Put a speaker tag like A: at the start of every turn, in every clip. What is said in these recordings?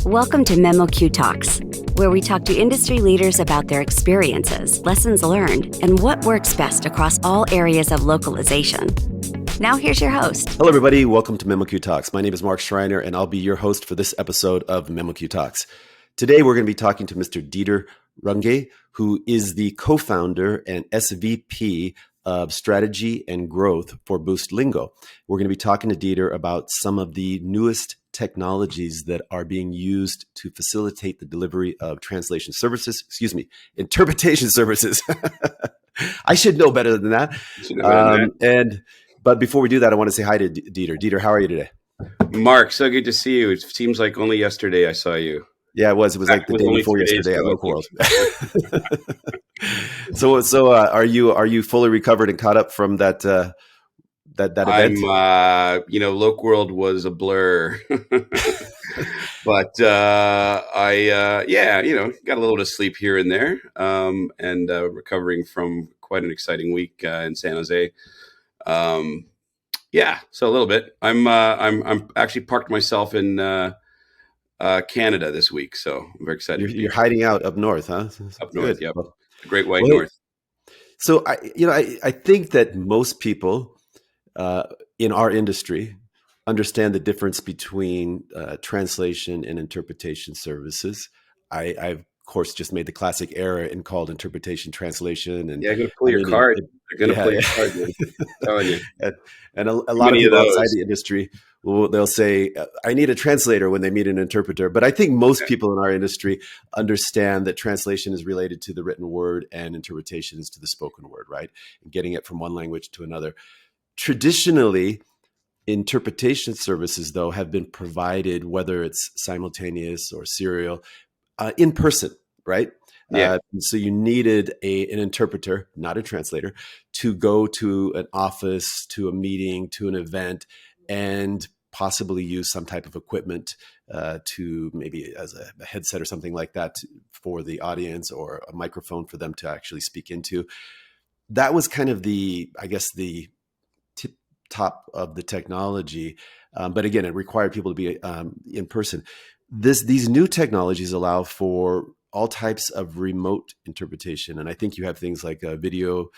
A: Welcome to memoQ Talks, where we talk to industry leaders about their experiences, lessons learned, and what works best across all areas of localization. Now here's your host.
B: Hello, everybody. Welcome to memoQ Talks. My name is Mark Schreiner, and I'll be your host for this episode of memoQ Talks. Today, we're going to be talking to Mr. Dieter Runge, who is the co-founder and SVP of Strategy and Growth for Boostlingo. We're going to be talking to Dieter about some of the newest technologies that are being used to facilitate the delivery of interpretation services. I should know better than that. But before we do that, I want to say hi to Dieter. Dieter, how are you today?
C: Mark, so good to see you. It seems like only yesterday I saw you.
B: Yeah, it was. It was like the day before yesterday at Local World. So are you fully recovered and caught up from that event?
C: Local World was a blur, but I got a little bit of sleep here and there, and recovering from quite an exciting week in San Jose. So a little bit. I'm actually parked myself in Canada this week, so I'm very excited.
B: You're hiding out up north, huh?
C: Up north, yeah. The Great White North.
B: So I think that most people in our industry understand the difference between translation and interpretation services. I've of course just made the classic error and called interpretation translation. And
C: yeah, I'm going to pull your card. They're going to pull your card. I'm telling you.
B: And a lot of people outside the industry, they'll say, I need a translator when they meet an interpreter. But I think most people in our industry understand that translation is related to the written word and interpretation is to the spoken word, right? And getting it from one language to another. Traditionally, interpretation services, though, have been provided, whether it's simultaneous or serial, in person, right?
C: Yeah.
B: So you needed an interpreter, not a translator, to go to an office, to a meeting, to an event, and possibly use some type of equipment to maybe as a headset or something like that for the audience, or a microphone for them to actually speak into. That was kind of the tip top of the technology. But again, it required people to be in person. These new technologies allow for all types of remote interpretation. And I think you have things like video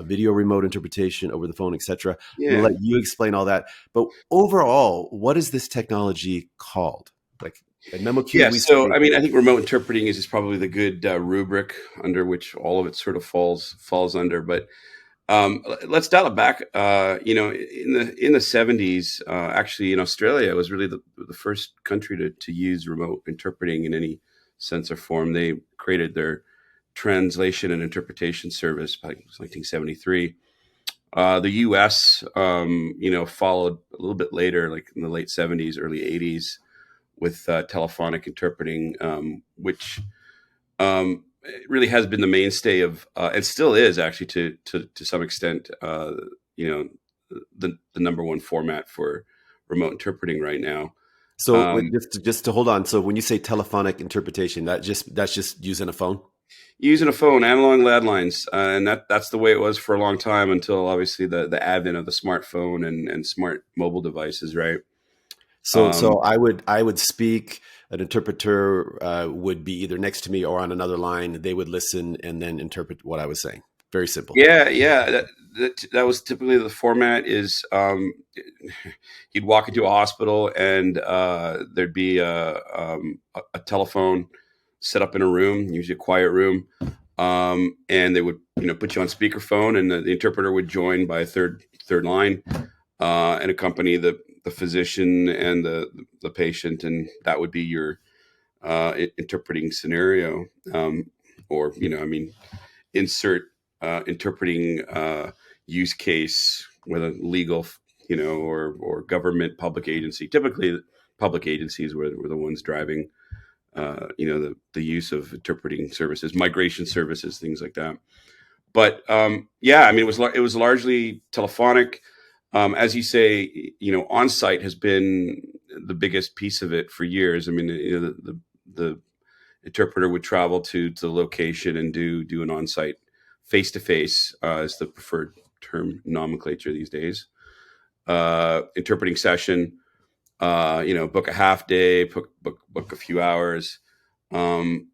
B: remote interpretation over the phone, et cetera.
C: Yeah.
B: I'll let you explain all that. But overall, what is this technology called? Like at memoQ?
C: Yeah, I think remote interpreting is probably the good rubric under which all of it sort of falls under. But let's dial it back. In the 70s, actually in Australia, it was really the first country to use remote interpreting in any sense or form. They created their translation and interpretation service back in 1973. The U.S., followed a little bit later, like in the late 70s, early 80s, with telephonic interpreting, which it really has been the mainstay of, and still is actually to some extent, the number one format for remote interpreting right now.
B: So just to hold on. So when you say telephonic interpretation, that's just using a phone?
C: Using a phone, analog landlines, and that's the way it was for a long time until obviously the advent of the smartphone and smart mobile devices, right?
B: So I would speak. An interpreter would be either next to me or on another line. They would listen and then interpret what I was saying. Very simple.
C: Yeah. That was typically the format. Is you'd walk into a hospital and there'd be a telephone set up in a room, usually a quiet room, and they would put you on speakerphone, and the interpreter would join by a third line and accompany the physician and the patient, and that would be your interpreting scenario, insert interpreting use case with a legal, or government public agency. Typically, public agencies were the ones driving, the use of interpreting services, migration services, things like that. But it was largely telephonic. As you say, on-site has been the biggest piece of it for years. I mean, the interpreter would travel to the location and do an on-site face-to-face is the preferred term nomenclature these days. Interpreting session. book a half day, book a few hours. And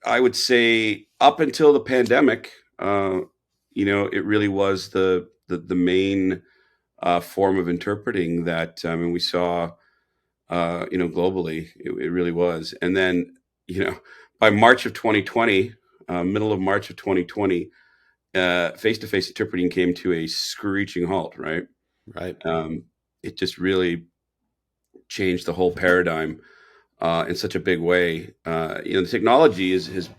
C: I would say up until the pandemic, it really was the main form of interpreting that we saw, globally. It really was. And then, by March of 2020, middle of March of 2020, face-to-face interpreting came to a screeching halt, right?
B: Right.
C: It just really changed the whole paradigm in such a big way. The technology has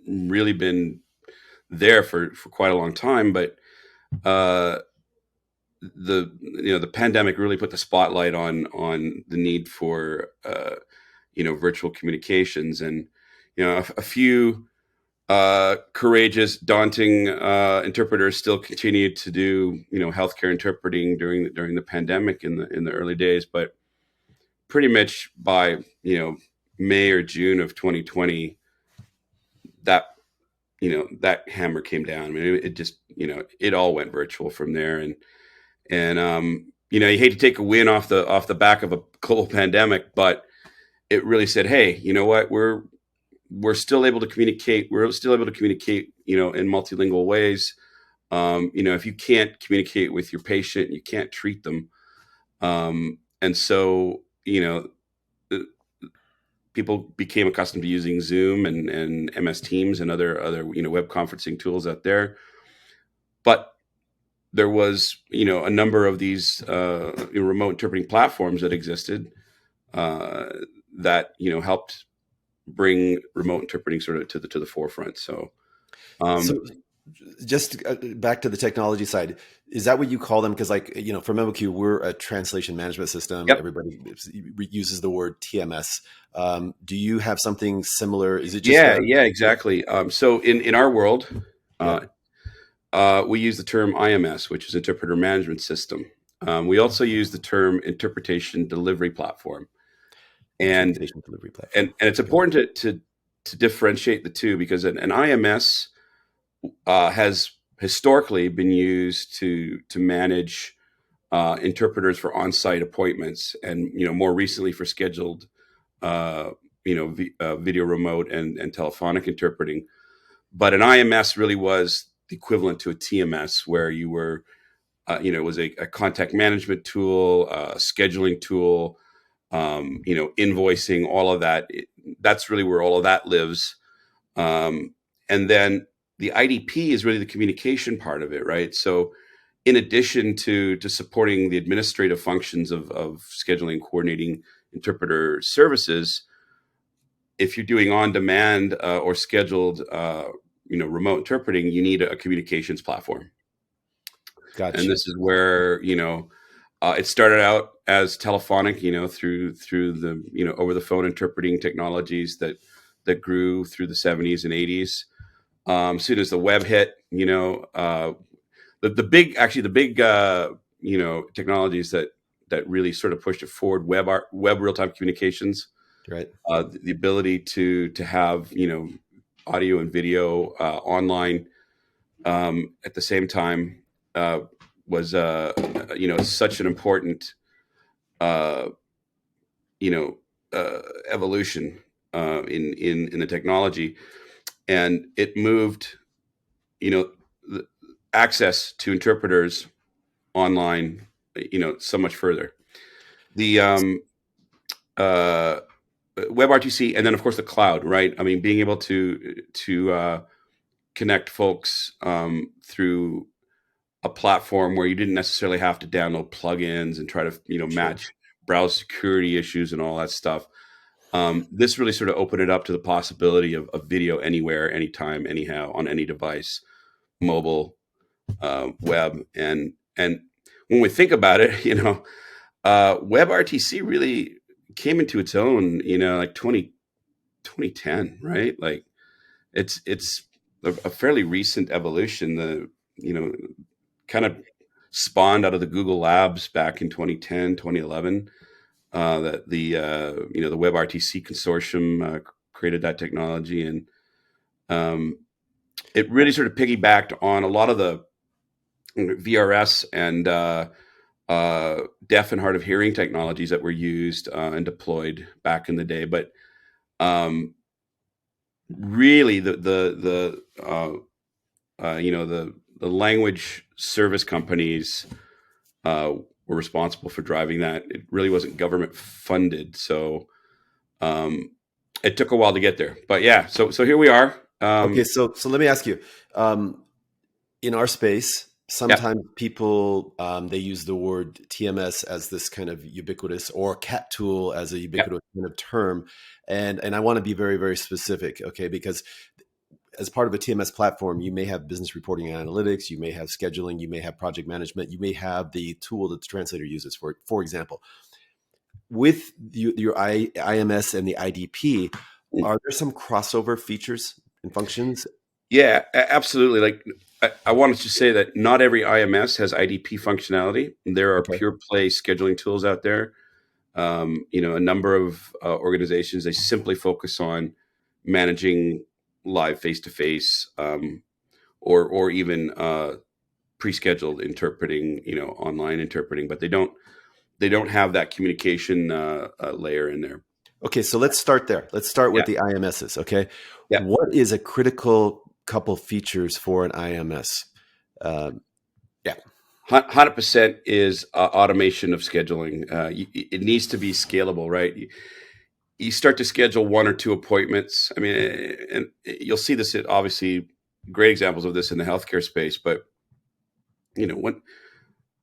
C: really been there for quite a long time, but the pandemic really put the spotlight on the need for virtual communications, and a few courageous, daunting interpreters still continue to do healthcare interpreting during the pandemic in the early days, but pretty much by May or June of 2020, that that hammer came down. I mean, it just it all went virtual from there, and you hate to take a win off the back of a global pandemic, but it really said, hey, you know what, we're still able to communicate. We're still able to communicate, in multilingual ways. If you can't communicate with your patient, you can't treat them. And so, people became accustomed to using Zoom and MS Teams and other web conferencing tools out there. But there was a number of these remote interpreting platforms that existed that helped bring remote interpreting sort of to the forefront. So
B: just back to the technology side, is that what you call them? Because for memoQ, we're a translation management system.
C: Yep.
B: Everybody uses the word TMS. Do you have something similar? Is it just
C: yeah, exactly. So in our world, we use the term IMS, which is Interpreter Management System. We also use the term Interpretation Delivery Platform. And it's important to differentiate the two, because an IMS has historically been used to manage interpreters for on-site appointments, and more recently for scheduled video remote and telephonic interpreting. But an IMS really was the equivalent to a TMS, where you were it was a contact management tool, a scheduling tool, invoicing, all of that. That's really where all of that lives. And then the IDP is really the communication part of it, right? So in addition to supporting the administrative functions of scheduling, coordinating interpreter services, if you're doing on-demand or scheduled remote interpreting, you need a communications platform.
B: Gotcha.
C: And this is where it started out as telephonic, through the over the phone interpreting technologies that grew through the 70s and 80s. Soon as the web hit, the big technologies that really sort of pushed it forward: web real-time communications,
B: right?
C: The ability to have audio and video online at the same time was such an important evolution in the technology, and it moved the access to interpreters online so much further. The WebRTC, and then of course the cloud, right? I mean, being able to connect folks through a platform where you didn't necessarily have to download plugins and try to match browser security issues and all that stuff. This really sort of opened it up to the possibility of video anywhere, anytime, anyhow, on any device, mobile, web, and when we think about it, WebRTC really came into its own, like 2010, right? Like it's a fairly recent evolution. The kind of spawned out of the Google Labs back in 2010, 2011. That the WebRTC consortium created that technology, and it really sort of piggybacked on a lot of the VRS and deaf and hard of hearing technologies that were used and deployed back in the day. But really, the language service companies were responsible for driving that. It really wasn't government funded, so it took a while to get there. But yeah, so here we are.
B: Okay, so let me ask you, in our space, sometimes people they use the word TMS as this kind of ubiquitous, or cat tool as a ubiquitous kind of term, and I want to be very, very specific, okay? Because as part of a TMS platform, you may have business reporting and analytics, you may have scheduling, you may have project management, you may have the tool that the translator uses. For example, with your IMS and the IDP, are there some crossover features and functions?
C: Yeah, absolutely. Like I wanted to say that not every IMS has IDP functionality. There are pure play scheduling tools out there. A number of organizations, they simply focus on managing live face-to-face or even pre-scheduled interpreting, online interpreting, but they don't have that communication layer in there.
B: Okay, so let's start there. Let's start with the IMSs, okay?
C: Yeah.
B: What is a critical couple features for an IMS?
C: 100% is automation of scheduling. It needs to be scalable, right? You start to schedule one or two appointments. I mean, and you'll see this at obviously great examples of this in the healthcare space, but when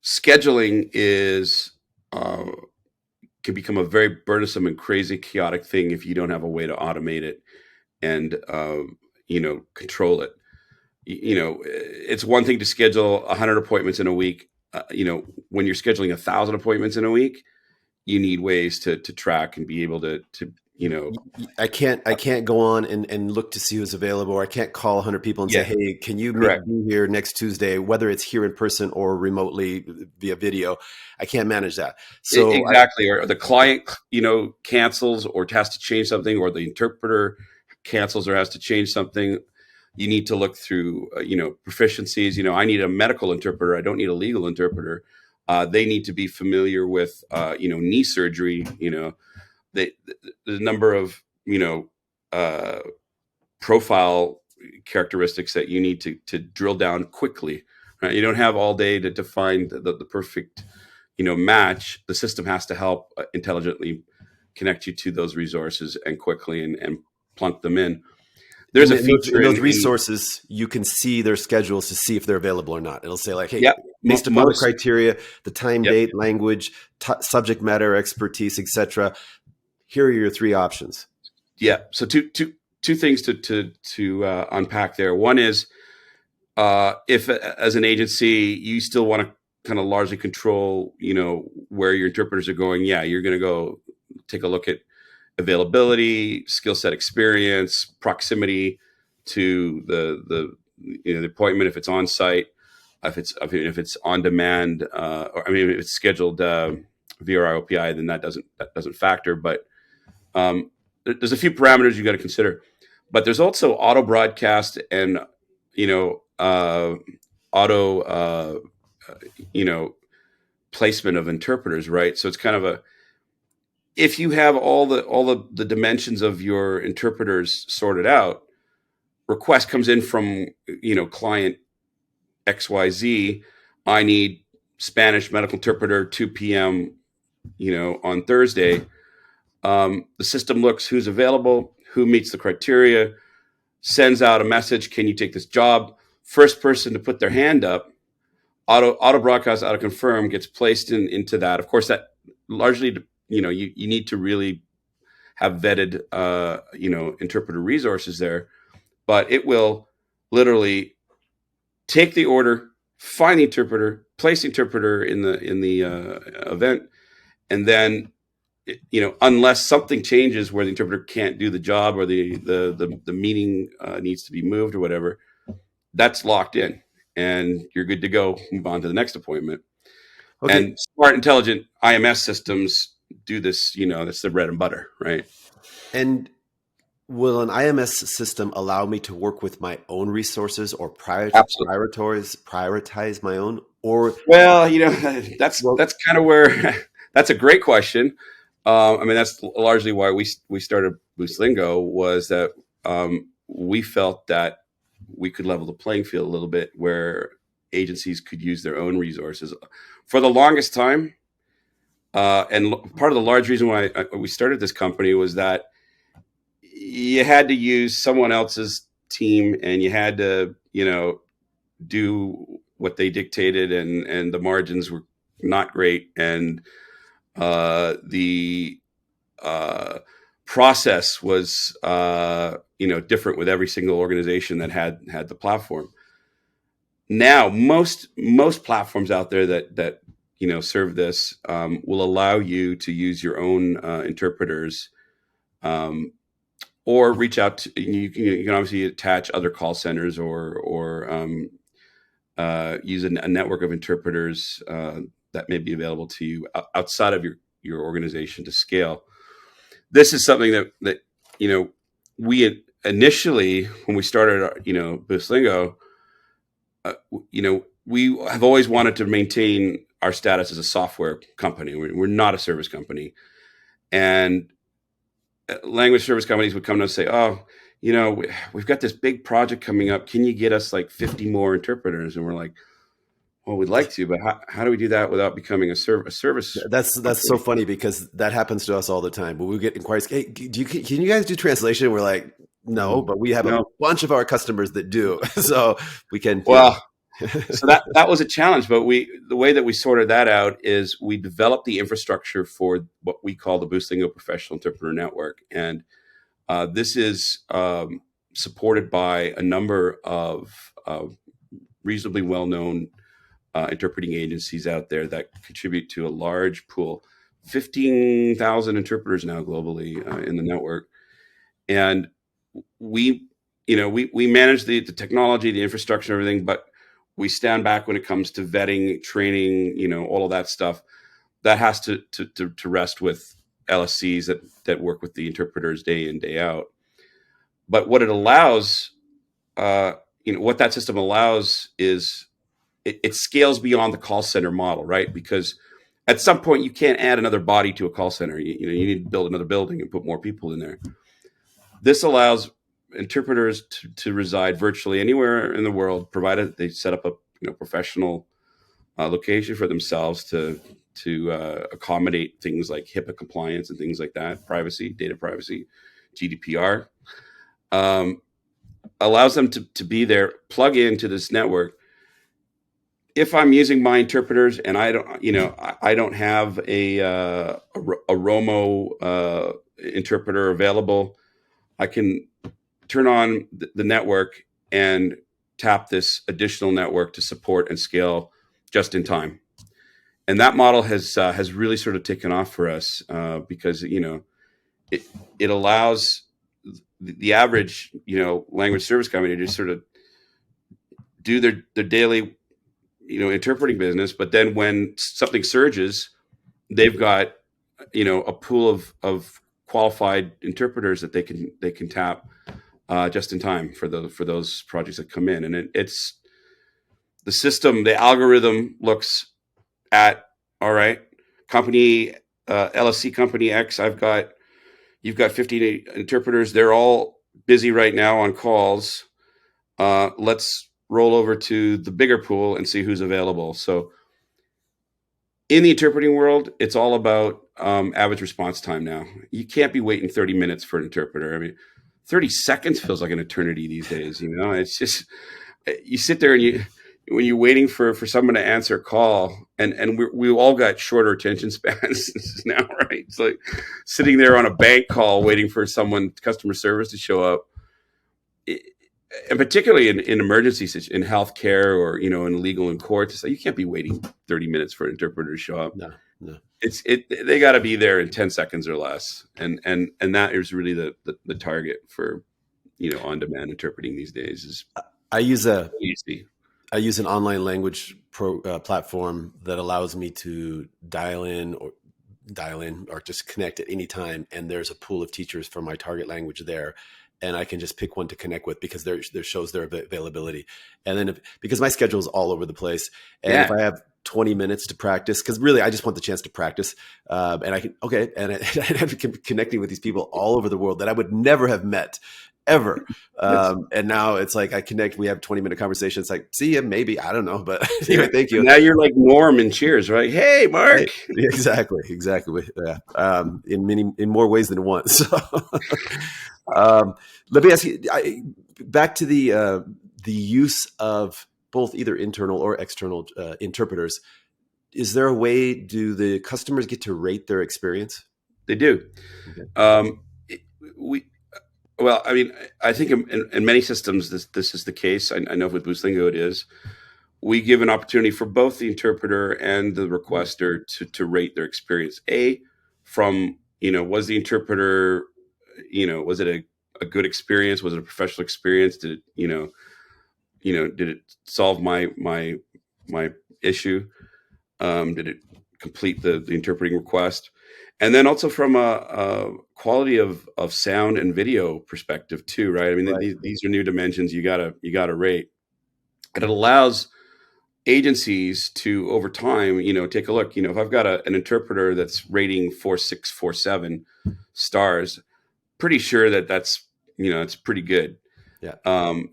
C: scheduling is can become a very burdensome and crazy, chaotic thing if you don't have a way to automate it and control it. It's one thing to schedule 100 appointments in a week. When you're scheduling 1,000 appointments in a week, you need ways to track and be able to.
B: I can't go on and look to see who's available, or I can't call 100 people and say, hey, can you be here next Tuesday, whether it's here in person or remotely via video. I can't manage that. So
C: exactly. Or the client, cancels or has to change something, or the interpreter cancels or has to change something. You need to look through, proficiencies. I need a medical interpreter. I don't need a legal interpreter. They need to be familiar with, knee surgery. The number of profile characteristics that you need to drill down quickly. Right? You don't have all day to find the perfect match. The system has to help intelligently connect you to those resources and quickly and plunk them in. There's a feature
B: in those resources, you can see their schedules to see if they're available or not. It'll say like, hey, based upon the criteria, the time, date, language, subject matter expertise, etc. Here are your three options.
C: Yeah. So two things to unpack there. One is if as an agency you still want to kind of largely control, where your interpreters are going. Yeah, you're going to go take a look at availability, skill set, experience, proximity to the appointment, if it's on site, if it's on demand, or if it's scheduled via ROPI, then that doesn't factor. But there's a few parameters you got to consider. But there's also auto broadcast and auto placement of interpreters, right? So it's kind of if you have all the dimensions of your interpreters sorted out, request comes in from client XYZ. I need Spanish medical interpreter 2 p.m. On Thursday. The system looks who's available, who meets the criteria, sends out a message. Can you take this job? First person to put their hand up, auto broadcast, auto confirm, gets placed into that. Of course, that largely, you need to really have vetted, interpreter resources there, but it will literally take the order, find the interpreter, place the interpreter in the event, and then, unless something changes where the interpreter can't do the job or the meeting needs to be moved or whatever, that's locked in, and you're good to go. Move on to the next appointment. Okay. And smart, intelligent IMS systems do this. That's the bread and butter, right?
B: And Will an IMS system allow me to work with my own resources or
C: Absolutely.
B: prioritize my own? Or,
C: Well, that's
B: well,
C: that's kind of where that's a great question. I mean, that's largely why we started Boostlingo, was that we felt that we could level the playing field a little bit, where agencies could use their own resources. For the longest time, part of the large reason why we started this company was that you had to use someone else's team, and you had to, do what they dictated, and the margins were not great, and the process was different with every single organization that had the platform. Now most platforms out there that serve this will allow you to use your own interpreters, um, or reach out to, you can obviously attach other call centers, or use a network of interpreters that may be available to you outside of your organization to scale. This is something that we initially, when we started, Boostlingo, we have always wanted to maintain our status as a software company. We're not a service company, and language service companies would come to us and say, "Oh, we've got this big project coming up. Can you get us like 50 more interpreters?" And we're like, "Well, we'd like to, but how do we do that without becoming a service
B: that's so
C: company?"
B: funny because that happens to us all the time. But we get inquiries, hey, can you guys do translation? We're like, no, but we have a
C: No.
B: bunch of our customers that do. So we can,
C: Well, so that was a challenge, but the way that we sorted that out is we developed the infrastructure for what we call the Boostlingo Professional Interpreter Network, and this is supported by a number of reasonably well-known interpreting agencies out there that contribute to a large pool, 15,000 interpreters now globally in the network, and we we manage the technology, the infrastructure, everything, but we stand back when it comes to vetting, training, all of that stuff. That has to rest with LSCs that work with the interpreters day in, day out. But what it allows, what that system allows is it scales beyond the call center model, right? Because at some point you can't add another body to a call center. You need to build another building and put more people in there. This allows interpreters to reside virtually anywhere in the world, provided they set up a professional location for themselves to accommodate things like HIPAA compliance and things like that, privacy, data privacy, GDPR. Allows them to be there, plug into this network. If I'm using my interpreters and I don't have a Romo interpreter available, I can turn on the network and tap this additional network to support and scale just in time. And that model has really sort of taken off for us because it allows the average language service company to just sort of do their daily interpreting business, but then when something surges, they've got a pool of qualified interpreters that they can tap just in time for those projects that come in. And it's the system, the algorithm looks at, all right, company LSC company X, you've got 15 interpreters. They're all busy right now on calls. Let's roll over to the bigger pool and see who's available. So in the interpreting world, it's all about average response time now. You can't be waiting 30 minutes for an interpreter. I mean, 30 seconds feels like an eternity these days. It's just, you sit there and when you're waiting for someone to answer a call, and we all got shorter attention spans now, right? It's like sitting there on a bank call waiting for customer service to show up. And particularly in emergencies, in healthcare, or in legal and court, so you can't be waiting 30 minutes for an interpreter to show up.
B: no.
C: They got to be there in 10 seconds or less, and that is really the target for on demand interpreting these days. Is
B: I use
C: easy.
B: I use an online language platform that allows me to dial in or dial in or just connect at any time, and there's a pool of teachers for my target language there, and I can just pick one to connect with because there shows their availability. And then because my schedule is all over the place, and if I have 20 minutes to practice, because really I just want the chance to practice, and I can and I have to keep connecting with these people all over the world that I would never have met ever. And now it's like I connect, we have 20-minute conversations. It's like, see ya, maybe, I don't know, but anyway, thank you.
C: Now you're like Norm in Cheers, right? Hey, Mark.
B: Right. Exactly. Yeah. In more ways than one. So, let me ask you, back to the use of both either internal or external interpreters. Is there a way, do the customers get to rate their experience?
C: They do. Okay. Well, I mean, I think in many systems, this is the case. I know with Boostlingo it is. We give an opportunity for both the interpreter and the requester to rate their experience. From, was the interpreter, was it a good experience? Was it a professional experience? Did it, did it solve my issue? Did it complete the interpreting request? And then also from a quality of sound and video perspective too, right? I mean, right. These are new dimensions you gotta rate. And it allows agencies to, over time, take a look. If I've got an interpreter that's rating 4.6, 4.7 stars, pretty sure that's it's pretty good.
B: Yeah.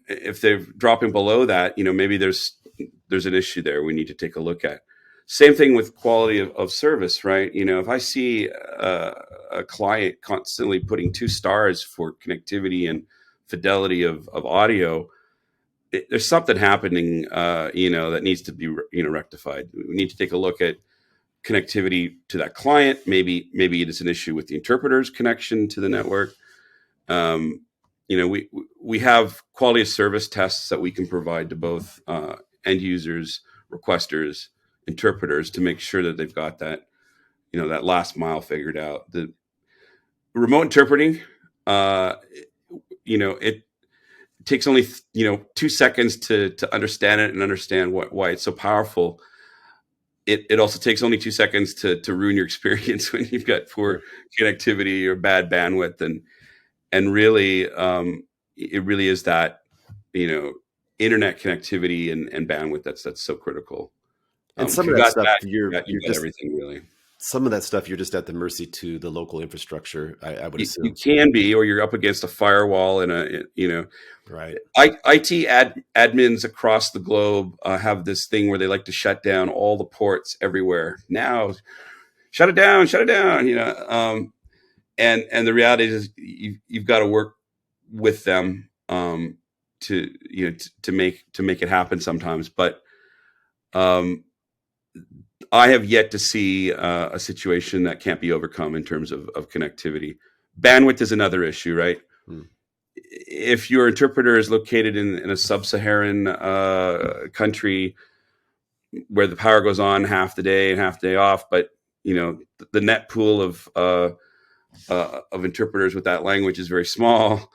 C: If they're dropping below that, maybe there's an issue there we need to take a look at. Same thing with quality of service, right? If I see a client constantly putting 2 stars for connectivity and fidelity of audio, there's something happening, that needs to be, rectified. We need to take a look at connectivity to that client. Maybe it is an issue with the interpreter's connection to the network. We have quality of service tests that we can provide to both end users, requesters, interpreters to make sure that they've got that, that last mile figured out. The remote interpreting, it takes only 2 seconds to understand it and understand why it's so powerful. It also takes only 2 seconds to ruin your experience when you've got poor connectivity or bad bandwidth, and really it really is that internet connectivity and bandwidth that's so critical.
B: And some of that stuff,
C: you're just everything really.
B: Some of that stuff, you're just at the mercy to the local infrastructure. I would assume
C: you can be, or you're up against a firewall and
B: right.
C: IT admins across the globe have this thing where they like to shut down all the ports everywhere. Now, shut it down. And the reality is you've got to work with them to make it happen sometimes, but. I have yet to see a situation that can't be overcome in terms of connectivity. Bandwidth is another issue, right? If your interpreter is located in a sub-Saharan country where the power goes on half the day and half the day off, but the net pool of interpreters with that language is very small,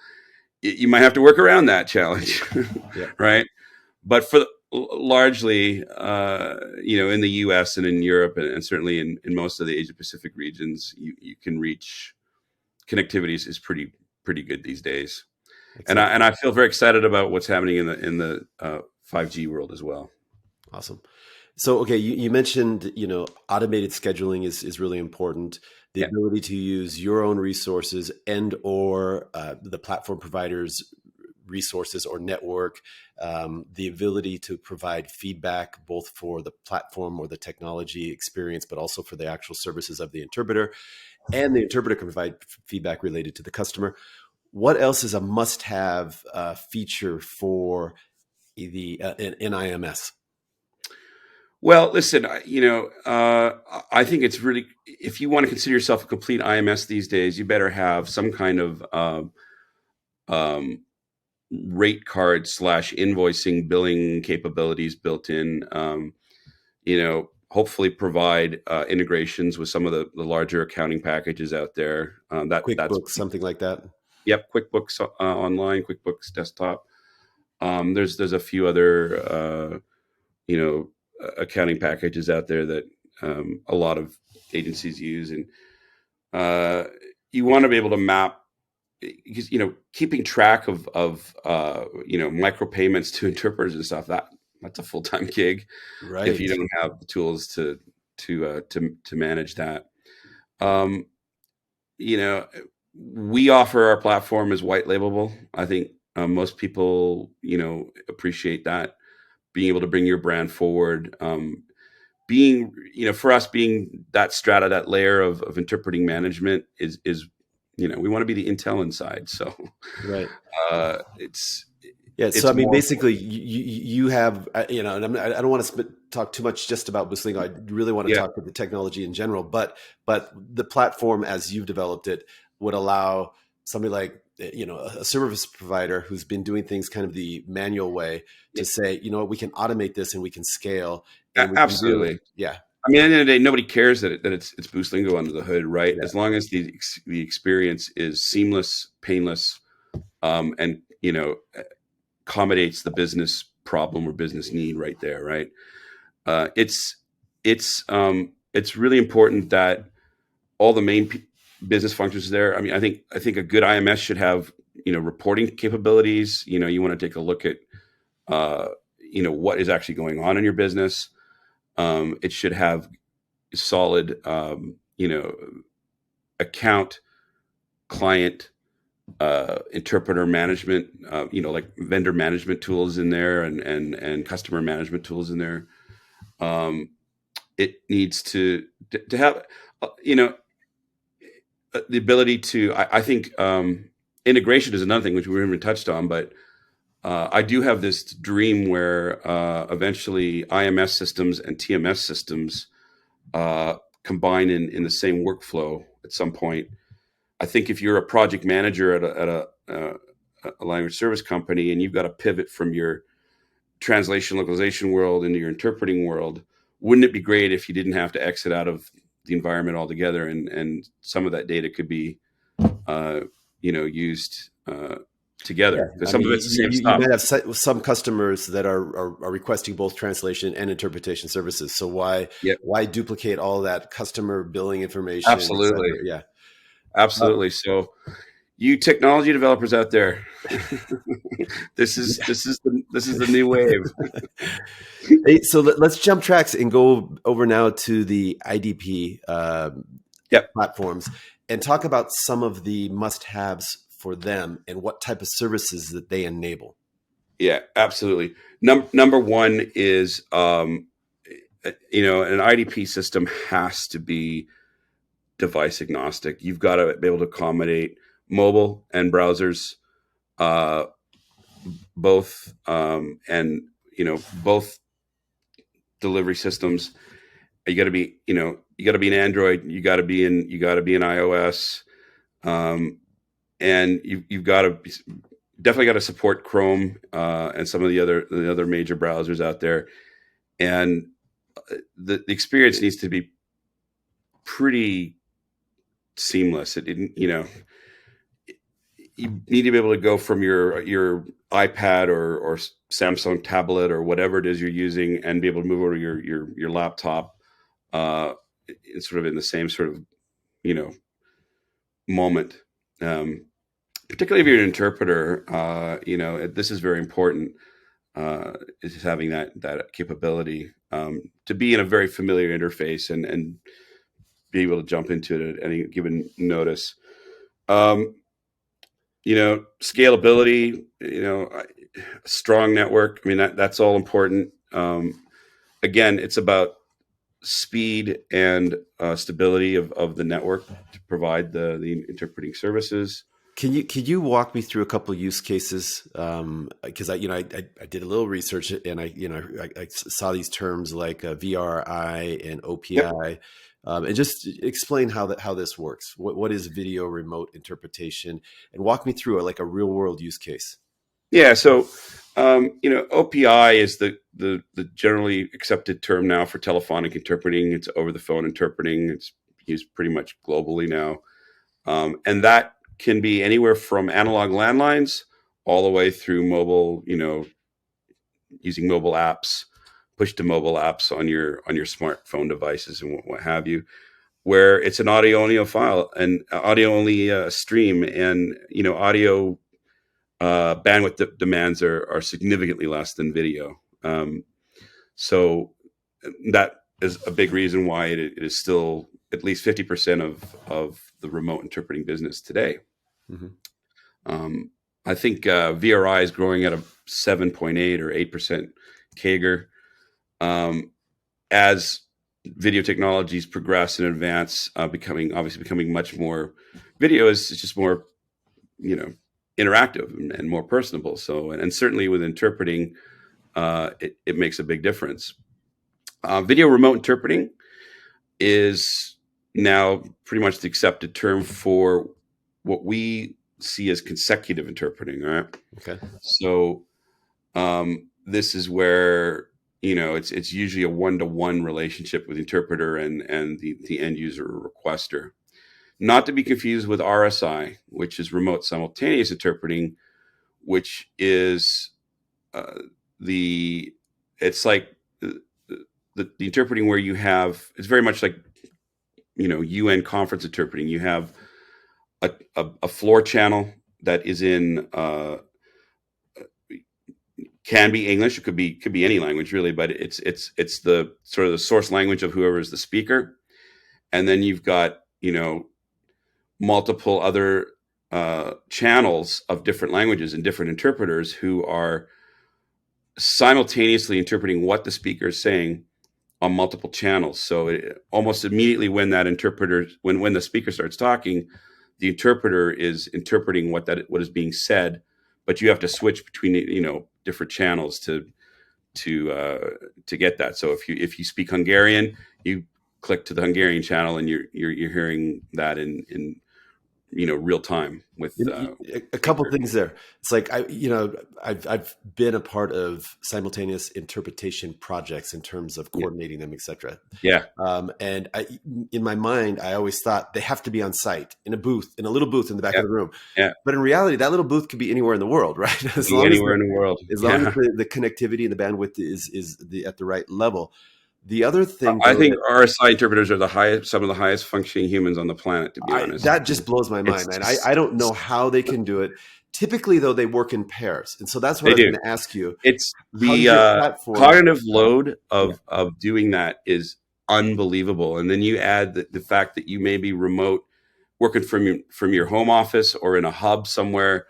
C: you might have to work around that challenge, yeah. Right? But for largely, in the U.S. and in Europe, and certainly in most of the Asia Pacific regions, you can reach connectivity is pretty good these days. Excellent. And I feel very excited about what's happening in the 5G world as well.
B: Awesome. So, okay, you mentioned automated scheduling is really important. The ability to use your own resources and or the platform providers' resources or network, the ability to provide feedback both for the platform or the technology experience, but also for the actual services of the interpreter, and the interpreter can provide feedback related to the customer. What else is a must-have feature for the in IMS?
C: Well, listen, I think it's really, if you want to consider yourself a complete IMS these days, you better have some kind of rate card / invoicing billing capabilities built in, hopefully provide integrations with some of the larger accounting packages out there.
B: QuickBooks, something like that.
C: Yep. QuickBooks Online, QuickBooks Desktop. There's a few other, accounting packages out there that a lot of agencies use, and you want to be able to map, because keeping track of micropayments to interpreters and stuff, that's a full-time gig if
B: Right.
C: you don't have the tools to manage that. Um, we offer our platform as white labelable. I think most people appreciate that, being able to bring your brand forward. Being for us, being that strata, that layer of interpreting management is we want to be the Intel inside. So
B: Right.
C: it's
B: Yeah. So I mean,
C: more
B: basically, you have and I don't want to talk too much just about Boostlingo. I really want to
C: yeah
B: talk about the technology in general, but the platform as you've developed it would allow somebody like a service provider who's been doing things kind of the manual way to say, we can automate this and we can scale and we can do
C: absolutely.
B: yeah.
C: I mean, at the end of the day, nobody cares that it's Boostlingo under the hood, right?
B: Yeah.
C: As long as the experience is seamless, painless, and accommodates the business problem or business need right there, right? It's really important that all the main business functions are there. I mean, I think a good IMS should have reporting capabilities. You want to take a look at what is actually going on in your business. It should have solid account, client, interpreter management, like vendor management tools in there, and customer management tools in there. It needs to have the ability to. I think integration is another thing which we haven't even touched on, but I do have this dream where eventually IMS systems and TMS systems combine in the same workflow at some point. I think if you're a project manager at a language service company and you've got to pivot from your translation localization world into your interpreting world, wouldn't it be great if you didn't have to exit out of the environment altogether, and some of that data could be used together, because some of it's the same
B: You
C: stuff.
B: might have some customers that are requesting both translation and interpretation services. So why duplicate all that customer billing information, et
C: Absolutely.
B: cetera? Yeah.
C: Absolutely. So you technology developers out there, this is the new wave.
B: Hey, so let's jump tracks and go over now to the IDP
C: Yep.
B: platforms and talk about some of the must-haves for them and what type of services that they enable.
C: Yeah, absolutely. Number one is an IDP system has to be device agnostic. You've got to be able to accommodate mobile and browsers, both, and both delivery systems. You got to be an Android. You got to be an iOS, and you've got to definitely got to support Chrome and some of the other major browsers out there, and the experience needs to be pretty seamless. You need to be able to go from your iPad or Samsung tablet or whatever it is you're using, and be able to move over to your laptop, sort of in the same sort of moment. Particularly if you're an interpreter, this is very important. Is having that capability to be in a very familiar interface and be able to jump into it at any given notice. Scalability, strong network. I mean, that's all important. Again, it's about speed and stability of the network to provide the interpreting services.
B: Can you walk me through a couple of use cases? Because I did a little research and I saw these terms like VRI and OPI.
C: Yep.
B: And just explain how this works. What is video remote interpretation, and walk me through like a real world use case.
C: Yeah. So, OPI is the generally accepted term now for telephonic interpreting. It's over the phone interpreting. It's used pretty much globally now, and that can be anywhere from analog landlines all the way through mobile. Using mobile apps push to mobile apps on your smartphone devices and what have you, where it's an audio only file and audio only stream, and audio bandwidth demands are significantly less than video. So that is a big reason why it is still at least 50% of the remote interpreting business today. Mm-hmm. I think VRI is growing at a 7.8 or 8% CAGR. As video technologies progress and advance, becoming much more video is just more, interactive and more personable. So, and certainly with interpreting, it makes a big difference. Video remote interpreting is now pretty much the accepted term for what we see as consecutive interpreting. All right.
B: Okay.
C: So, this is where, it's usually a one-to-one relationship with the interpreter and the end user or requester. Not to be confused with RSI, which is remote simultaneous interpreting, which is it's like the interpreting where you have, it's very much like, UN conference interpreting. You have a floor channel that is in, can be English. It could be any language really, but it's the sort of the source language of whoever is the speaker. And then you've got, multiple other channels of different languages and different interpreters who are simultaneously interpreting what the speaker is saying on multiple channels. So almost immediately when that interpreter, when the speaker starts talking, the interpreter is interpreting what is being said, but you have to switch between different channels to get that. So if you speak Hungarian, you click to the Hungarian channel and you're hearing that in real time with
B: a couple things there. It's like I've been a part of simultaneous interpretation projects in terms of coordinating them, etc.
C: Yeah.
B: And in my mind, I always thought they have to be on site in a little booth in the back of the room.
C: Yeah.
B: But in reality, that little booth could be anywhere in the world, right?
C: In the world.
B: As long as the connectivity and the bandwidth is at the right level. The other thing,
C: I think RSI interpreters are some of the highest functioning humans on the planet, to be honest.
B: That just blows my mind, man. I don't know how they can do it. Typically, though, they work in pairs. And so that's what I was going to ask you.
C: It's the cognitive load of doing that is unbelievable. And then you add the fact that you may be remote, working from your home office or in a hub somewhere,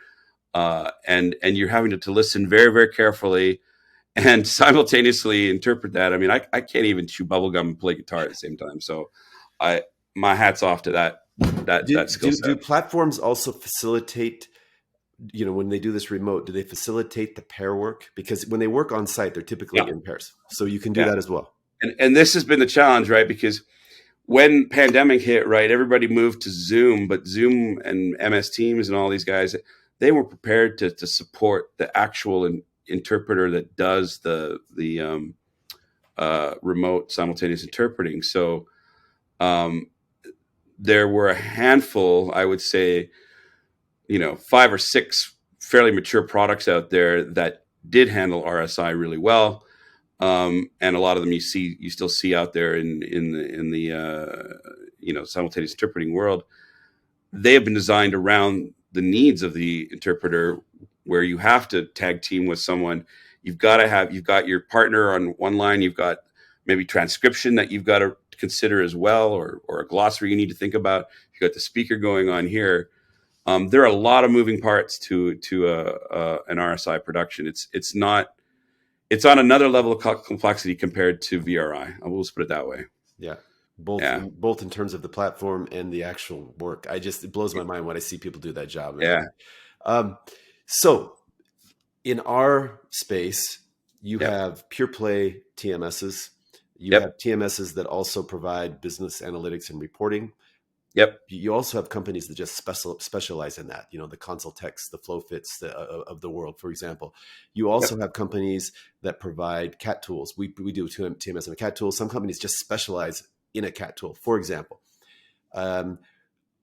C: and you're having to listen very, very carefully and simultaneously interpret that. I mean, I can't even chew bubblegum and play guitar at the same time. So my hat's off to that skill set.
B: Do platforms also facilitate, when they do this remote, do they facilitate the pair work? Because when they work on site, they're typically in pairs. So you can do that as well.
C: And this has been the challenge, right? Because when pandemic hit, right, everybody moved to Zoom, but Zoom and MS Teams and all these guys, they were prepared to support the actual interpreter that does the remote simultaneous interpreting. So there were a handful, I would say, 5 or 6 fairly mature products out there that did handle RSI really well, and a lot of them you still see out there in the simultaneous interpreting world. They have been designed around the needs of the interpreter, where you have to tag team with someone. You've got your partner on one line. You've got maybe transcription that you've got to consider as well, or a glossary you need to think about. You've got the speaker going on here. There are a lot of moving parts to an RSI production. It's on another level of complexity compared to VRI. I will just put it that way.
B: Yeah. Both in terms of the platform and the actual work. It blows my mind when I see people do that job.
C: Yeah.
B: So in our space, you have pure play TMSs. You have TMSs that also provide business analytics and reporting.
C: Yep.
B: You also have companies that just specialize in that, the Consultex, the FlowFits of the world, for example. You also have companies that provide CAT tools. We do TMS and a CAT tool. Some companies just specialize in a CAT tool, for example.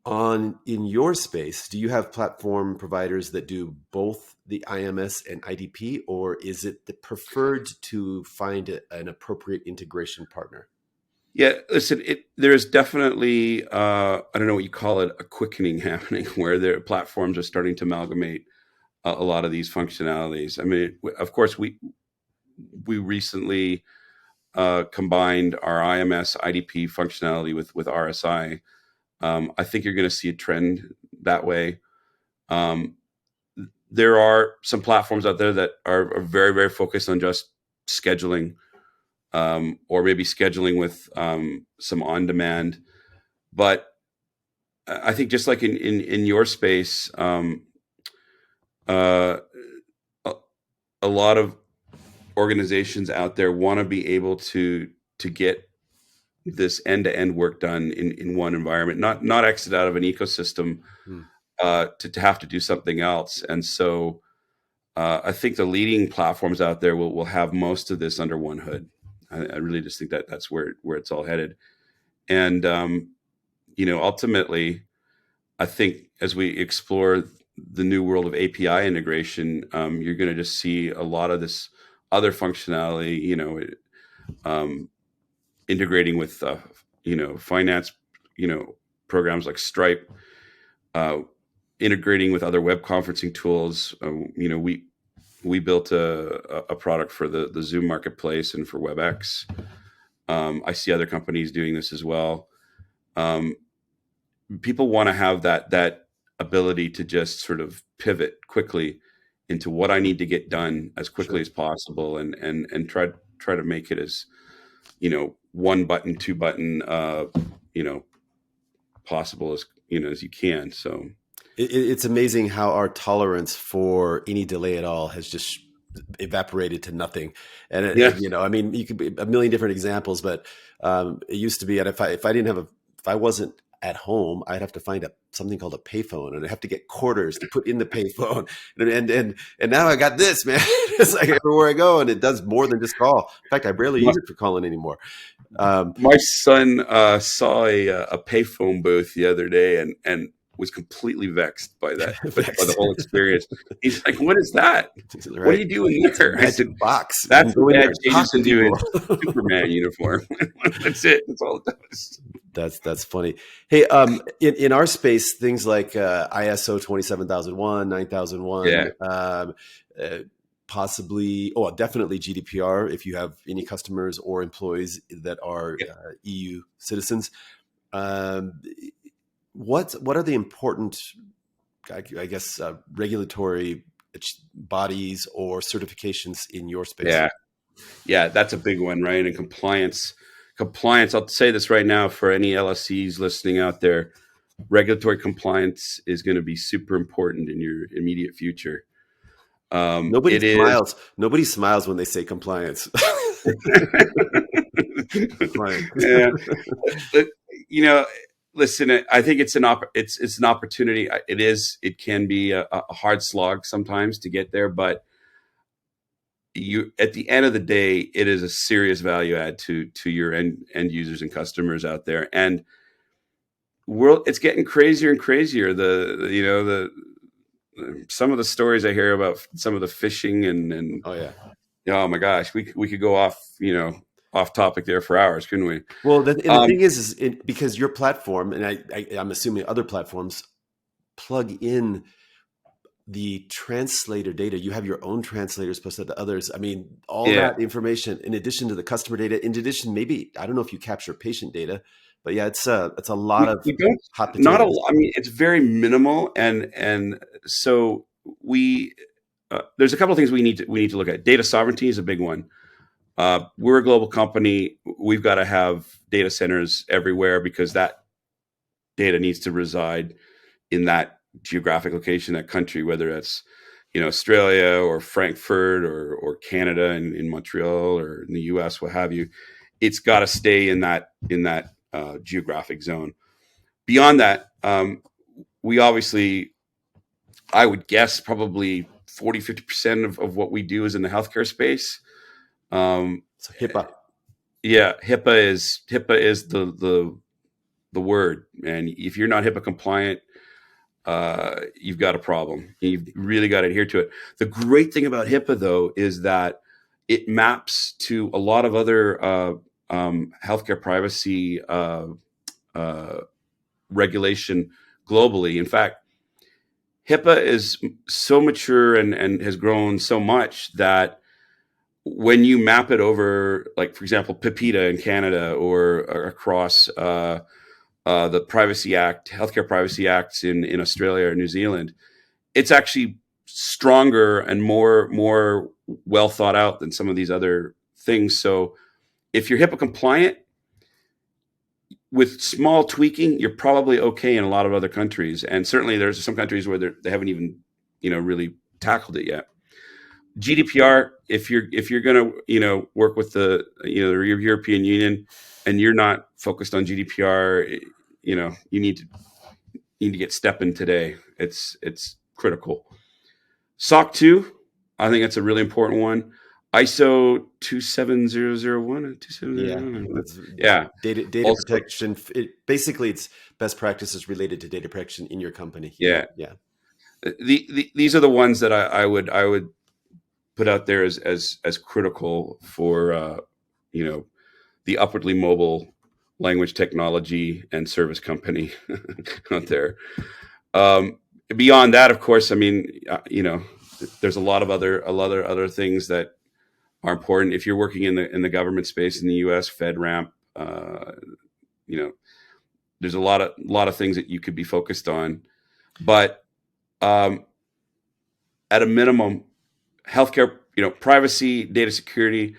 B: In your space, do you have platform providers that do both the IMS and IDP, or is it the preferred to find an appropriate integration partner?
C: Yeah, listen, there's definitely I don't know what you call it, a quickening happening where their platforms are starting to amalgamate a lot of these functionalities. I mean, of course, we recently combined our IMS IDP functionality with RSI. I think you're going to see a trend that way. Um, there are some platforms out there that are very, very focused on just scheduling, or maybe scheduling with some on-demand. But I think just like in your space, uh, a, a lot of organizations out there want to be able to get this end-to-end work done in one environment, not exit out of an ecosystem to have to do something else. And so I think the leading platforms out there will have most of this under one hood. I really just think that that's where it's all headed. And ultimately, I think as we explore the new world of API integration, you're going to just see a lot of this other functionality, integrating with, finance, programs like Stripe, integrating with other web conferencing tools. We built a product for the Zoom marketplace and for WebEx. I see other companies doing this as well. People want to have that ability to just sort of pivot quickly into what I need to get done as quickly as possible, and try to make it as, one button, two button, possible as you can. So
B: It's amazing how our tolerance for any delay at all has just evaporated to nothing. And
C: yes,
B: I mean, you could be a million different examples, but it used to be, and if I wasn't at home, I'd have to find something called a payphone, and I have to get quarters to put in the payphone. And now I got this, man. It's like everywhere I go, and it does more than just call. In fact, I barely use it for calling anymore.
C: My son saw a payphone booth the other day and was completely vexed by that, by the whole experience. He's like, "What is that?
B: Right.
C: What are you doing there?" I said,
B: box.
C: "That's what Dad
B: talk
C: changes
B: to
C: into
B: people.
C: his Superman uniform." That's it. That's all it does.
B: That's funny. Hey, in our space, things like ISO 27001, 9001,
C: Yeah.
B: Possibly, definitely GDPR if you have any customers or employees that are EU citizens. What are the important, I guess, regulatory bodies or certifications in your space?
C: Yeah, that's a big one, right? And compliance. I'll say this right now for any LSCs listening out there: regulatory compliance is going to be super important in your immediate future.
B: Nobody
C: It is.
B: smiles. Nobody smiles when they say compliance. Compliance.
C: Yeah. Listen, I think it's an opportunity. It can be a hard slog sometimes to get there, but at the end of the day, it is a serious value add to your end users and customers out there. And it's getting crazier and crazier. Some of the stories I hear about some of the phishing and oh my gosh, we could go off topic there for hours, couldn't we?
B: Well, the thing is because your platform, and I'm assuming other platforms, plug in the translator data. You have your own translators posted to others. I mean, all that information, in addition to the customer data, in addition, maybe, I don't know if you capture patient data, but yeah, it's a lot of hot potatoes.
C: Not a lot. I mean, it's very minimal, and so there's a couple of things we need to look at. Data sovereignty is a big one. We're a global company. We've got to have data centers everywhere because that data needs to reside in that geographic location, that country, whether that's Australia or Frankfurt or Canada in Montreal or in the US, what have you. It's got to stay in that geographic zone. Beyond that, we obviously, I would guess probably 40-50% of what we do is in the healthcare space.
B: So HIPAA.
C: Yeah, HIPAA is the word. And if you're not HIPAA compliant, you've got a problem. You've really got to adhere to it. The great thing about HIPAA, though, is that it maps to a lot of other healthcare privacy regulation globally. In fact, HIPAA is so mature and has grown so much that when you map it over, like, for example, PIPEDA in Canada or across the Privacy Act, Healthcare Privacy Acts in Australia or New Zealand, it's actually stronger and more well thought out than some of these other things. So if you're HIPAA compliant, with small tweaking, you're probably okay in a lot of other countries. And certainly there's some countries where they haven't even, really tackled it yet. GDPR, if you're going to, work with the, your European Union and you're not focused on GDPR, you need to get stepping today. It's critical. SOC 2, I think that's a really important one. ISO 27001. Yeah.
B: Data
C: Also,
B: protection. Basically, it's best practices related to data protection in your company.
C: Yeah.
B: Yeah.
C: These are the ones that I would put out there as critical for the upwardly mobile language technology and service company out there. Beyond that, of course, I mean, there's a lot of other things that are important. If you're working in the government space in the U.S., FedRAMP, there's a lot of things that you could be focused on, but at a minimum, healthcare, privacy, data security.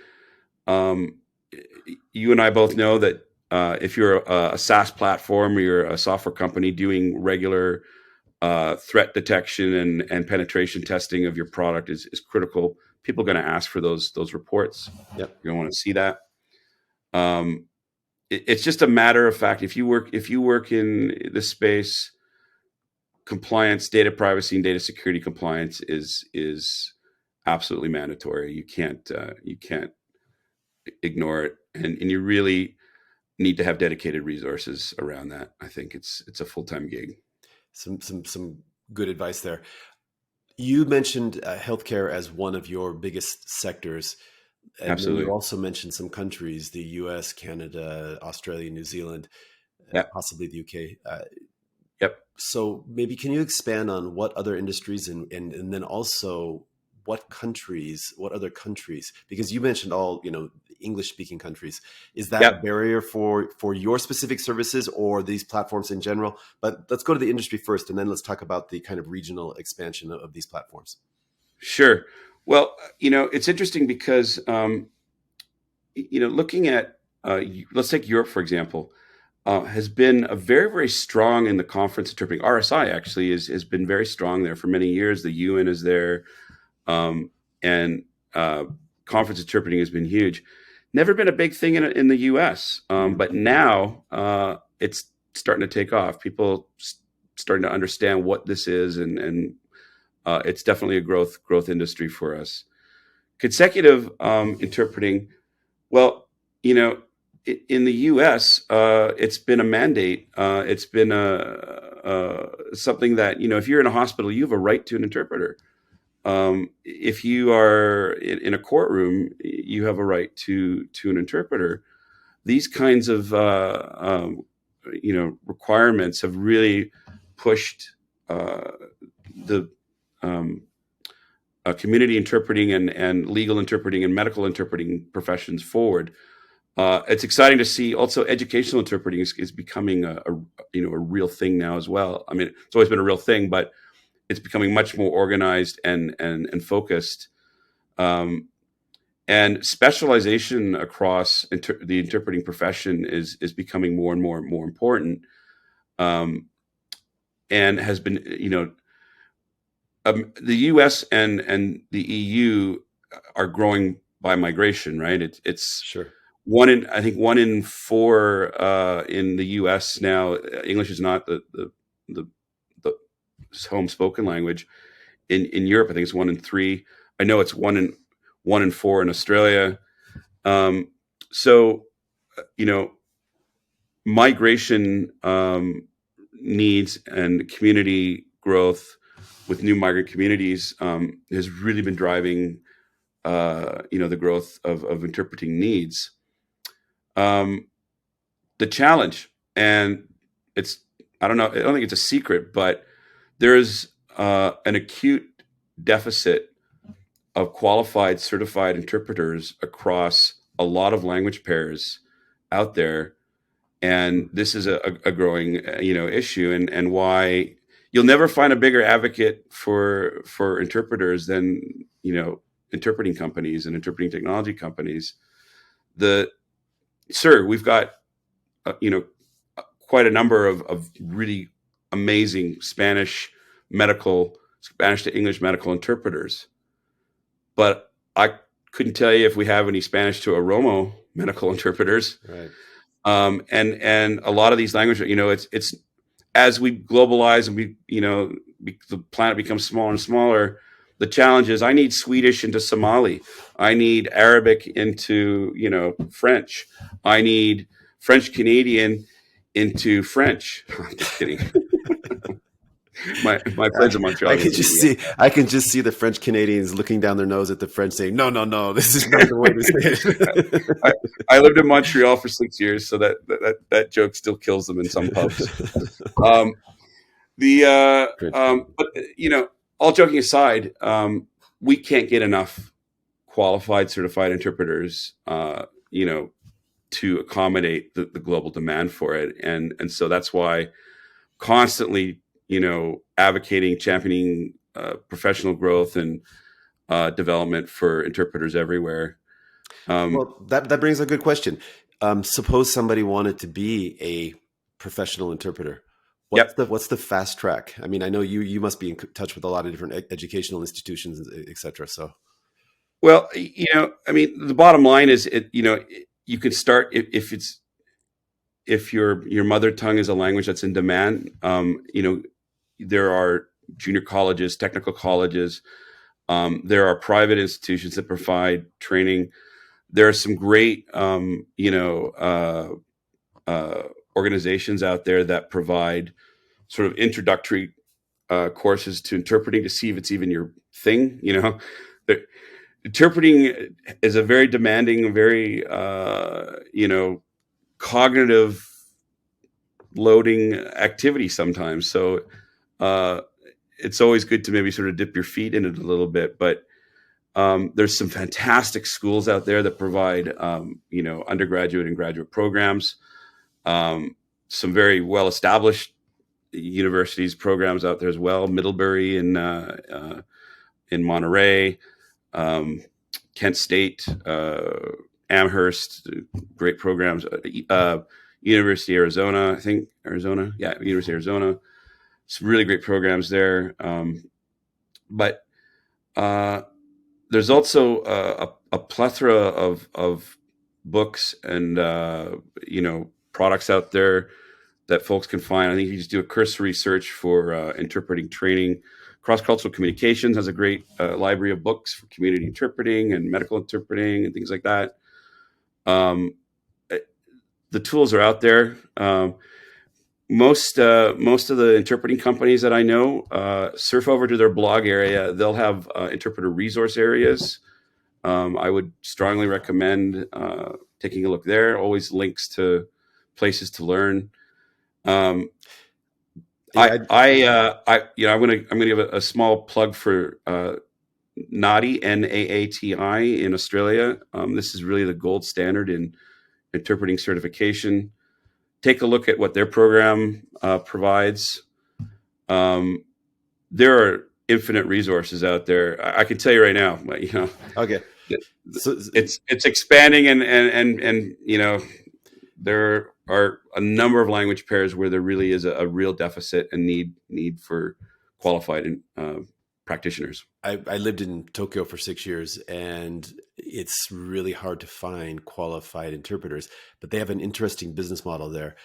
C: You and I both know that if you're a SaaS platform or you're a software company doing regular threat detection and penetration testing of your product is critical. People are going to ask for those reports.
B: Yep.
C: You're going to want to see that. It's just a matter of fact. If you work in this space, compliance, data privacy, and data security compliance is absolutely mandatory. You can't ignore it, and you really need to have dedicated resources around that. I think it's a full-time gig.
B: Some good advice there. You mentioned healthcare as one of your biggest sectors. And
C: Absolutely.
B: then you also mentioned some countries, the US, Canada, Australia, New Zealand, possibly the UK.
C: Yep.
B: So maybe can you expand on what other industries and then also what other countries, because you mentioned all, English speaking countries. Is that a barrier for your specific services or these platforms in general? But let's go to the industry first, and then let's talk about the kind of regional expansion of these platforms.
C: Sure. Well, it's interesting because, looking at, let's take Europe, for example, has been a very, very strong in the conference interpreting. RSI actually has been very strong there for many years. The UN is there. And conference interpreting has been huge. Never been a big thing in the U.S., but now it's starting to take off. People starting to understand what this is, and it's definitely a growth industry for us. Consecutive interpreting. Well, in the U.S., it's been a mandate. It's been something that if you're in a hospital, you have a right to an interpreter. If you are in a courtroom, you have a right to an interpreter. These kinds of requirements have really pushed the community interpreting and legal interpreting and medical interpreting professions forward. It's exciting to see. Also, educational interpreting is becoming a real thing now as well. I mean, it's always been a real thing, but it's becoming much more organized and focused, and specialization across the interpreting profession is becoming more and more important, and has been the U.S. and the EU are growing by migration, right? It's
B: sure.
C: I think 1 in 4 in the U.S. now. English is not the home spoken language. In Europe, I think it's 1 in 3. I know it's 1 in 4 in Australia. So, migration needs and community growth with new migrant communities has really been driving, the growth of interpreting needs. The challenge, and I don't think it's a secret, but there is an acute deficit of qualified, certified interpreters across a lot of language pairs out there. And this is a growing, issue, and why you'll never find a bigger advocate for interpreters than, interpreting companies and interpreting technology companies. We've got, quite a number of really amazing Spanish to English medical interpreters. But I couldn't tell you if we have any Spanish to Oromo medical interpreters.
B: Right.
C: And a lot of these languages, it's as we globalize and the planet becomes smaller and smaller, the challenge is I need Swedish into Somali. I need Arabic into, French. I need French Canadian into French. I'm just kidding. my friends in Montreal.
B: I can just see the French Canadians looking down their nose at the French saying, no, this is not the way to say it.
C: I lived in Montreal for 6 years, so that joke still kills them in some pubs. But all joking aside, we can't get enough qualified, certified interpreters, to accommodate the global demand for it, and so that's why constantly, advocating, championing professional growth and development for interpreters everywhere.
B: Well, that brings a good question. Suppose somebody wanted to be a professional interpreter. What's the fast track? I mean, I know you must be in touch with a lot of different educational institutions, et cetera. So,
C: well, the bottom line is, you could start if your mother tongue is a language that's in demand. There are junior colleges, technical colleges. There are private institutions that provide training. There are some great, organizations out there that provide sort of introductory courses to interpreting to see if it's even your thing. Interpreting is a very demanding, very, cognitive loading activity sometimes. So it's always good to maybe sort of dip your feet in it a little bit. But there's some fantastic schools out there that provide, undergraduate and graduate programs. Some very well-established universities programs out there as well. Middlebury in Monterey, Kent State, Amherst, great programs. University of Arizona, I think University of Arizona, some really great programs there. But there's also a plethora of books and products out there that folks can find. I think you just do a cursory search for interpreting training. Cross-cultural communications has a great library of books for community interpreting and medical interpreting and things like that. The tools are out there. Most of the interpreting companies that I know, surf over to their blog area. They'll have interpreter resource areas. I would strongly recommend taking a look there. Always links to places to learn. I'm gonna give a small plug for NAATI, NAATI in Australia. This is really the gold standard in interpreting certification. Take a look at what their program provides. There are infinite resources out there. I can tell you right now,
B: okay,
C: so it's expanding, and there are a number of language pairs where there really is a real deficit and need for qualified practitioners.
B: I lived in Tokyo for 6 years, and it's really hard to find qualified interpreters, but they have an interesting business model there.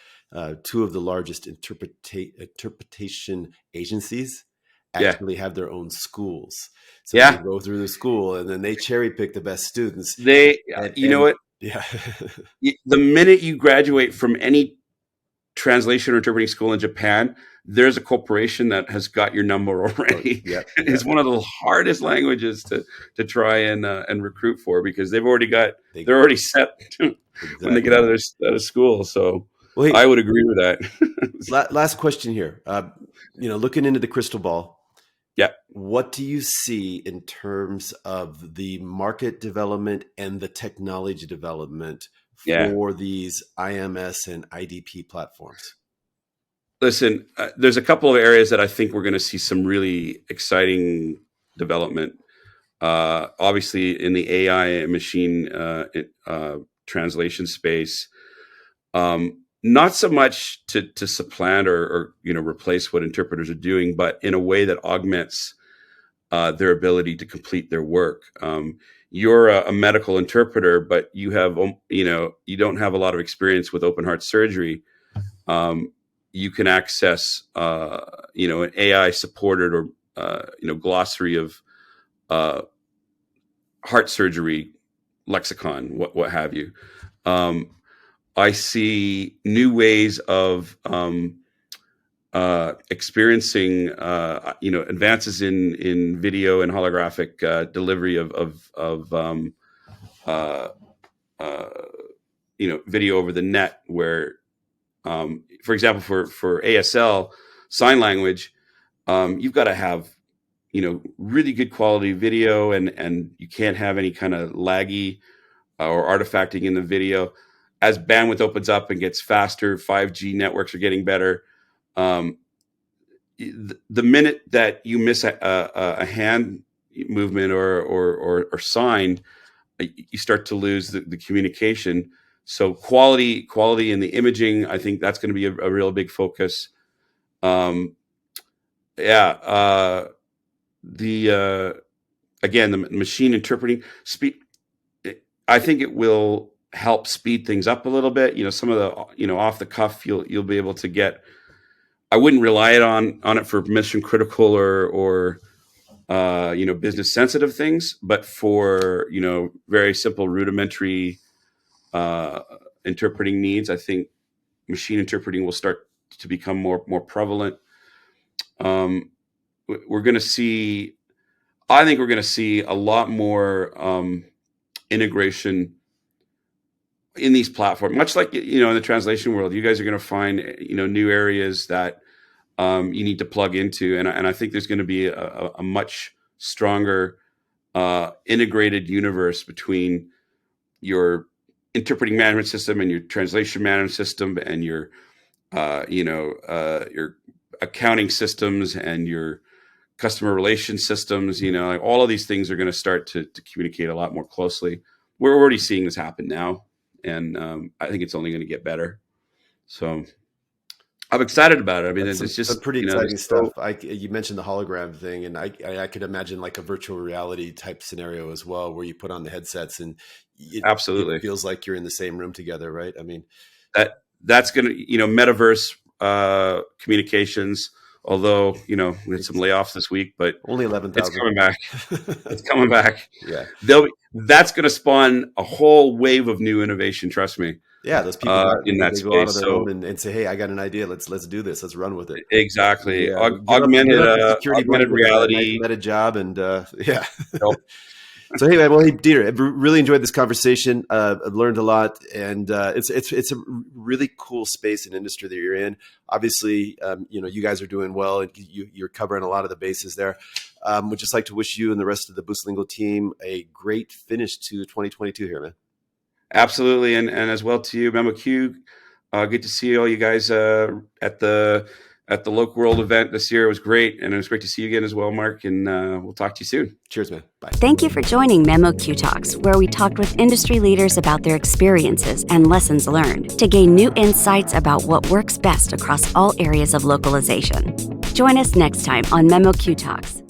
B: Two of the largest interpretation agencies actually have their own schools. So they go through the school and then they cherry pick the best students.
C: Know what?
B: Yeah.
C: The minute you graduate from any translation or interpreting school in Japan, there's a corporation that has got your number already. It's one of the hardest languages to try and recruit for, because they're already set when they get out of school. So
B: hey,
C: I would agree with that.
B: Last question here. Looking into the crystal ball, what do you see in terms of the market development and the technology development for these IMS and IDP platforms?
C: Listen, there's a couple of areas that I think we're going to see some really exciting development. Obviously, in the AI and machine translation space, not so much to supplant or replace what interpreters are doing, but in a way that augments their ability to complete their work. You're a medical interpreter, but you don't have a lot of experience with open heart surgery. You can access an AI supported or glossary of heart surgery lexicon, what have you. I see new ways of experiencing advances in video and holographic delivery of video over the net, where for example, for ASL sign language, you've got to have really good quality video, and you can't have any kind of laggy or artifacting in the video. As bandwidth opens up and gets faster, 5G networks are getting better. The minute that you miss a hand movement or sign, you start to lose the communication. So quality in the imaging, I think that's going to be a real big focus. Again, the machine interpreting speed, I think it will help speed things up a little bit. Some of the off the cuff, you'll be able to get. I wouldn't rely on it for mission critical or business sensitive things, but for very simple rudimentary interpreting needs, I think machine interpreting will start to become more prevalent. We're going to see. I think we're going to see a lot more integration in these platforms, much like in the translation world. You guys are going to find new areas that you need to plug into, and I think there's going to be a much stronger integrated universe between your interpreting management system and your translation management system and your accounting systems and your customer relations systems. Like all of these things are going to start to communicate a lot more closely. We're already seeing this happen now, and I think it's only going to get better. So I'm excited about it. I mean, it's just
B: pretty exciting stuff. You mentioned the hologram thing, and I could imagine like a virtual reality type scenario as well, where you put on the headsets and
C: absolutely
B: it feels like you're in the same room together, right? I mean,
C: that's going to metaverse communications. Although we had some layoffs this week, but
B: only 11,000.
C: It's coming back. It's coming back.
B: Yeah,
C: that's going to spawn a whole wave of new innovation. Trust me.
B: Yeah, those people
C: in that
B: space, go out of their home and say, "Hey, I got an idea. Let's do this. Let's run with it."
C: Exactly.
B: Yeah.
C: Augmented reality,
B: nice meta job, and yeah.
C: Nope.
B: So hey, man, Dieter, I've really enjoyed this conversation. I've learned a lot, and it's a really cool space and industry that you're in. Obviously, you guys are doing well, and you're covering a lot of the bases there. Would just like to wish you and the rest of the Boostlingo team a great finish to 2022 here, man.
C: Absolutely, and as well to you, memoQ. Good to see all you guys at the Local World event this year. It was great, and it was great to see you again as well, Mark. And we'll talk to you soon.
B: Cheers, man. Bye.
A: Thank you for joining memoQ Talks, where we talked with industry leaders about their experiences and lessons learned to gain new insights about what works best across all areas of localization. Join us next time on memoQ Talks.